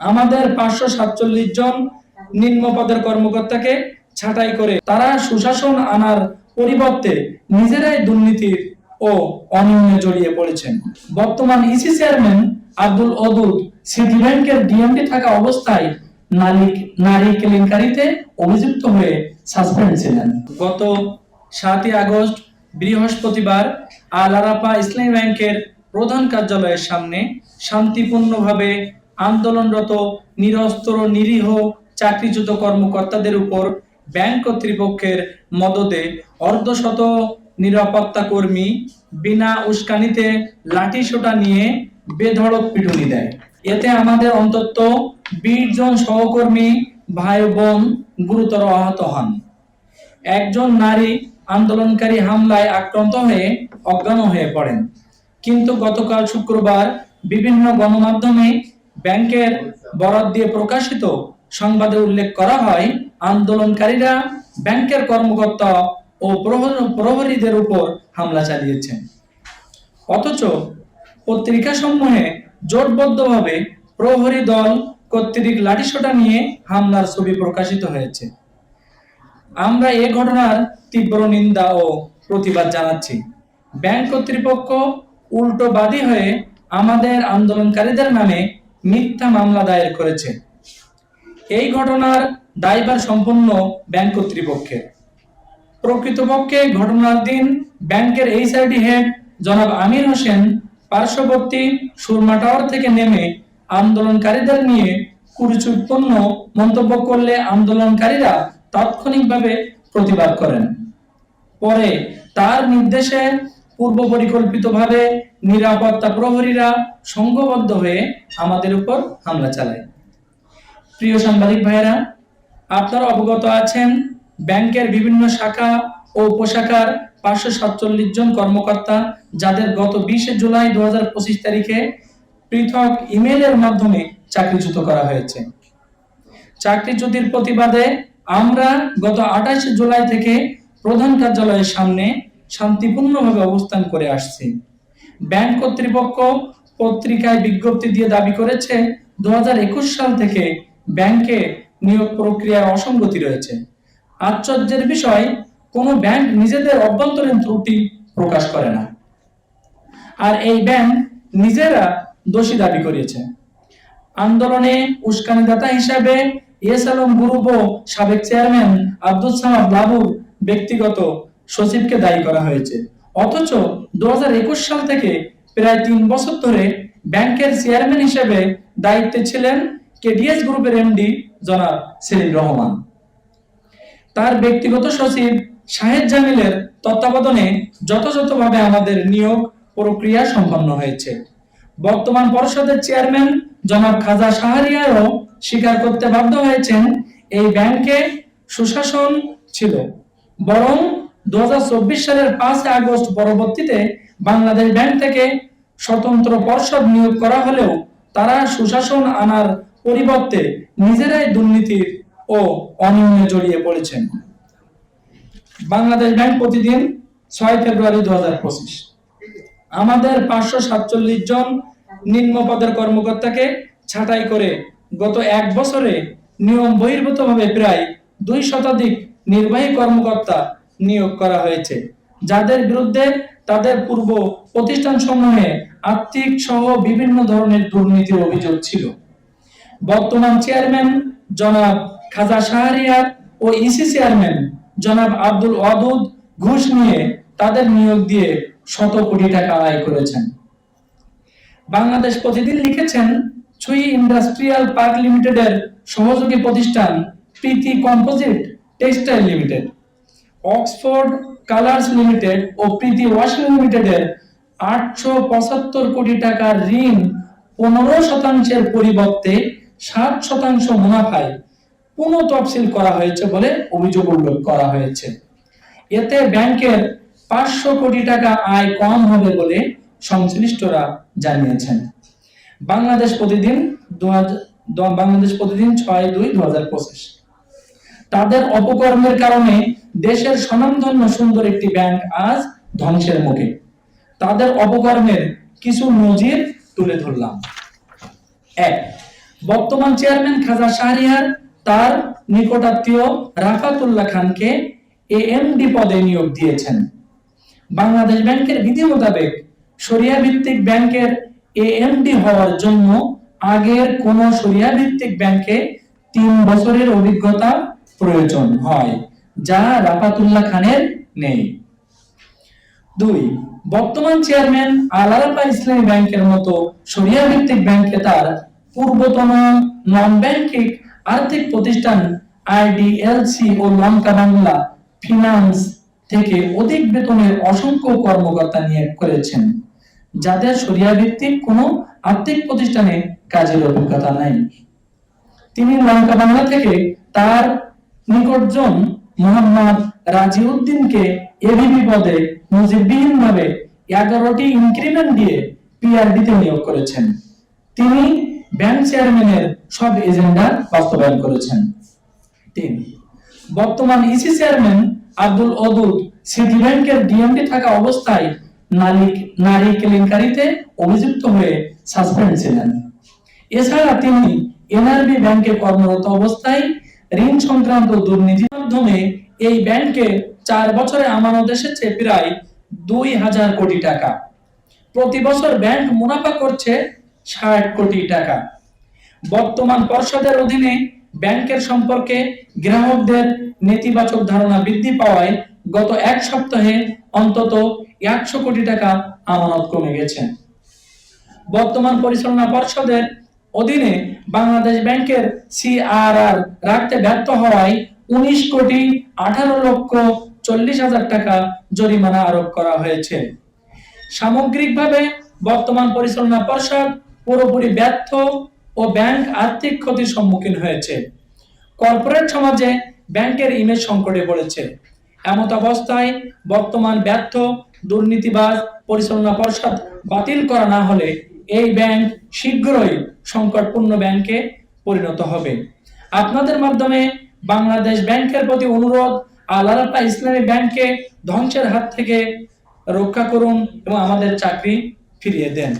আমাদের 547 জন নিম্ন পদের কর্মকর্তাকে ছাঁটাই করে তারা সুশাসন আনার পরিবর্তে নিজেরাই দুর্নীতির ও অনিয়মে জড়িয়ে পড়েছেন। বর্তমান ইসি চেয়ারম্যান আব্দুল ওদুদ সিটি ব্যাংকের ডিএমডি থাকা অবস্থায় নারী কেলেঙ্কারিতে অভিযুক্ত হয়ে সাসপেন্ড ছিলেন। গত 7 আগস্ট বৃহস্পতিবার আল আরাফা ইসলামী ব্যাংকের প্রধান কার্যালয়ের সামনে শান্তিপূর্ণভাবে আন্দোলনরত নিরস্ত্র নিরীহ চাকরিচ্যুত কর্মকর্তাদের উপর ব্যাংক কর্তৃপক্ষের মদদে অর্ধশত নিরাপত্তা কর্মী বিনা উস্কানিতে লাঠিসোঁটা নিয়ে বেধড়ক পিটুনি দেয়। এতে আমাদের অন্তত 20 জন সহকর্মী ভাই বোন গুরুতর আহত হন। একজন নারী আন্দোলনকারী হামলায় আক্রান্ত হয়ে অজ্ঞান হয়ে পড়েন। কিন্তু গতকাল শুক্রবার বিভিন্ন গণমাধ্যমে ব্যাংকের বরাত দিয়ে প্রকাশিত সংবাদে উল্লেখ করা হয়, আন্দোলনকারীরা ব্যাংকের কর্মকর্তা ও প্রহরীদের উপর হামলা চালিয়েছেন। অথচ পত্রিকা সমূহে জোটবদ্ধভাবে প্রহরী দল কর্তৃক লাঠিসোঁটা নিয়ে হামলার ছবি প্রকাশিত হয়েছে। আমরা এ ঘটনার তীব্র নিন্দা ও প্রতিবাদ জানাচ্ছি। ব্যাংক কর্তৃপক্ষ উল্টো বাদী হয়ে আমাদের আন্দোলনকারীদের নামে মিথ্যা মামলা দায়ের করেছে। এই ঘটনার দায়ভার সম্পূর্ণ ব্যাংক কর্তৃপক্ষের। প্রকৃতপক্ষে ঘটনার দিন ব্যাংকের এইচআরডি হেড জনাব আমির হোসেন পার্শ্ববর্তী সুরমা টাওয়ার থেকে নেমে আন্দোলনকারীদের নিয়ে কুরুচিপূর্ণ মন্তব্য করলে আন্দোলনকারীরা তাৎক্ষণিকভাবে প্রতিবাদ করেন। পরে তার নির্দেশে পূর্ব পরিকল্পিতভাবে নিরাপত্তা প্রহরীরা সংঘবদ্ধ হয়ে আমাদের উপর হামলা চালায়। প্রিয় সাংবাদিক ভাইয়েরা, আপনারা অবগত আছেন ব্যাংকের বিভিন্ন শাখা ও উপশাখার 547 জন কর্মকর্তা যাদের গত 20 জুলাই 2025 তারিখে পৃথক ইমেইলের মাধ্যমে চাকরিচ্যুত করা হয়েছে। চাকরিচ্যুতির প্রতিবাদে আমরা গত 28 জুলাই থেকে প্রধান কার্যালয়ের সামনে শান্তিপূর্ণভাবে অবস্থান করে আসছি। ব্যাংক কর্তৃপক্ষ পত্রিকায় বিজ্ঞপ্তি দিয়ে দাবি করেছে 2021 সাল থেকে ব্যাংকে নিয়োগ প্রক্রিয়ার অসঙ্গতি রয়েছে। আশ্চর্যের বিষয়, কোনো ব্যাংক নিজেদের অভ্যন্তরীণ ত্রুটি প্রকাশ করে না, আর এই ব্যাংক নিজেরা দোষী দাবি করেছে। আন্দোলনে উস্কানিদাতা হিসাবে এস আলম গ্রুপ ও সাবেক চেয়ারম্যান আব্দুল সামাদ লাবুর ব্যক্তিগত সচিবকে দায়ী করা হয়েছে। অথচ 2021 সাল থেকে প্রায় 3 বছর ধরে ব্যাংকের চেয়ারম্যান হিসেবে দায়িত্বে ছিলেন কেডিএস গ্রুপের এমডি জনাব সেলিম রহমান। তার ব্যক্তিগত সচিব শাহেদ জামিলের তত্ত্বাবধানে যথাযথভাবে আমাদের নিয়োগ প্রক্রিয়া সম্পন্ন হয়েছে। বর্তমান পর্ষদের চেয়ারম্যান জনাব খাজা শাহরিয়ারও স্বীকার করতে বাধ্য হয়েছেন এই ব্যাংকে সুশাসন ছিল, বরং 2024 সালের 5 আগস্ট পরবর্তীতে বাংলাদেশ ব্যাংক থেকে স্বতন্ত্র পর্ষদ নিয়োগ করা হলেও তারা সুশাসন আনার পরিবর্তে নিজেরাই দুর্নীতির ও অনিয়মে জড়িয়ে পড়েছেন। বাংলাদেশ ব্যাংক প্রতিদিন 6 ফেব্রুয়ারি 2025 আমাদের 547 জন নিম্ন পদের কর্মকর্তাকে ছাঁটাই করে গত 1 বছরে নিয়ম বহির্ভূতভাবে প্রায় 2 শতাধিক নির্বাহী কর্মকর্তা নিয়োগ করা হয়েছে, যাদের বিরুদ্ধে তাদের পূর্ব প্রতিষ্ঠান সমূহে আর্থিক সহ বিভিন্ন ধরনের দুর্নীতির অভিযোগ ছিল। বর্তমান চেয়ারম্যান জনাব খাজা শাহরিয়ার ও ইসি চেয়ারম্যান জনাব আব্দুল ওয়াদুদ ঘুষ নিয়ে তাদের নিয়োগ দিয়ে শত কোটি টাকা আয় করেছেন। বাংলাদেশ প্রতিদিন লিখেছেন, ছুই ইন্ডাস্ট্রিয়াল পার্ক লিমিটেডের সহযোগী প্রতিষ্ঠান Preeti composite textile limited, Oxford colours limited ও প্রীতি ওয়াশিং লিমিটেডের 875 কোটি টাকার ঋণ 15% পরিবর্তে 60% মুনাফায় পুনঃতফসিল করা হয়েছে বলে অভিযোগ উল্লেখ করা হয়েছে। এতে ব্যাংকের 500 কোটি টাকা আয় কম হবে বলে সংশ্লিষ্টরা জানিয়েছেন। বাংলাদেশ প্রতিদিন 6/2/2025 তাদের অপকর্মের কারণে দেশের স্বনামধন্য সুন্দর একটি ব্যাংক আজ ধ্বংসের মুখে। তাদের অপকর্মের কিছু নজির তুলে ধরলাম। 1, বর্তমান চেয়ারম্যান খাজা শাহরিয়ার তার নিকটাত্মীয় রাফাতুল্লাহ খানকে এএমডি পদে নিয়োগ দিয়েছেন। বাংলাদেশ ব্যাংকের বিধি মোতাবেক শরিয়া ভিত্তিক ব্যাংকের এএমডি হওয়ার জন্য আগের কোন শরিয়া ভিত্তিক ব্যাংকে 3 বছরের অভিজ্ঞতা প্রয়োজন হয়, যা রাফাতুল্লাহ খানের নেই। 2, বর্তমান চেয়ারম্যান আল আরাফাহ ইসলামী ব্যাংকের মতো শরিয়া ভিত্তিক ব্যাংকে তার পূর্বতন নন ব্যাংকিং আর্থিক প্রতিষ্ঠান আইডিএলসি ও লঙ্কা বাংলা ফিনান্স থেকে অধিক বেতনের অসংখ্য কর্মকর্তা নিয়োগ করেছেন, যাদের শরিয়া ভিত্তিক কোনো আর্থিক প্রতিষ্ঠানে কাজের অভিজ্ঞতা নাই। তিনি লঙ্কা বাংলা থেকে তার নিকটজন মোহাম্মদ রাজিউদ্দিনকে এভিপি পদে নজিরবিহীনভাবে 11টি ইনক্রিমেন্ট দিয়ে পিআরডিতে নিয়োগ করেছেন। তিনি ব্যাংক চেয়ারম্যানের সব এজেন্ডা বাস্তবায়ন করেছেন। 3, বর্তমান ইসি চেয়ারম্যান আব্দুল ওদুদ সিটি ব্যাংকের ডিএমডি থাকা অবস্থায় নারী কেলেঙ্কারিতে অভিযুক্ত হয়ে সাসপেন্ড ছিলেন। এছাড়া তিনি এনআরবি ব্যাংকে কর্মরত অবস্থায় ঋণ সংক্রান্ত দুর্নীতির মাধ্যমে এই ব্যাংকে 4 বছরে আমানত এসেছে প্রায় 2000 কোটি টাকা। প্রতি বছর ব্যাংক মুনাফা করছে 60 কোটি টাকা। বর্তমান পর্ষদের অধীনে ব্যাংকের সম্পর্কে গ্রাহকদের নেতিবাচক ধারণা বৃদ্ধি পাওয়ায় গত 1 সপ্তাহে অন্তত 100 কোটি টাকা আমানত কমে গেছে। বর্তমান পরিচালনা পর্ষদের অধীনে বাংলাদেশ ব্যাংকের সিআরআর রাখতে ব্যর্থ হওয়ায় 19 কোটি 18 লক্ষ 40 হাজার টাকা জরিমানা আরোপ করা হয়েছে। সামগ্রিকভাবে বর্তমান পরিচালনা পর্ষদ পুরোপুরি ব্যর্থ ও ব্যাংক আর্থিক ক্ষতির সম্মুখীন হয়েছে। কর্পোরেট সমাজে ব্যাংকের ইমেজ সংকটে পড়েছে। এমত অবস্থায় বর্তমান ব্যর্থ দুর্নীতিবাজ পরিচালনা পর্ষদ বাতিল করা না হলে এই ব্যাংক শীঘ্রই সংকটপূর্ণ ব্যাংকে পরিণত হবে। আপনাদের মাধ্যমে বাংলাদেশ ব্যাংকের প্রতি অনুরোধ, আল আরাফাহ ইসলামী ব্যাংককে ধ্বংসের হাত থেকে রক্ষা করুন এবং আমাদের চাকরি ফিরিয়ে দেন।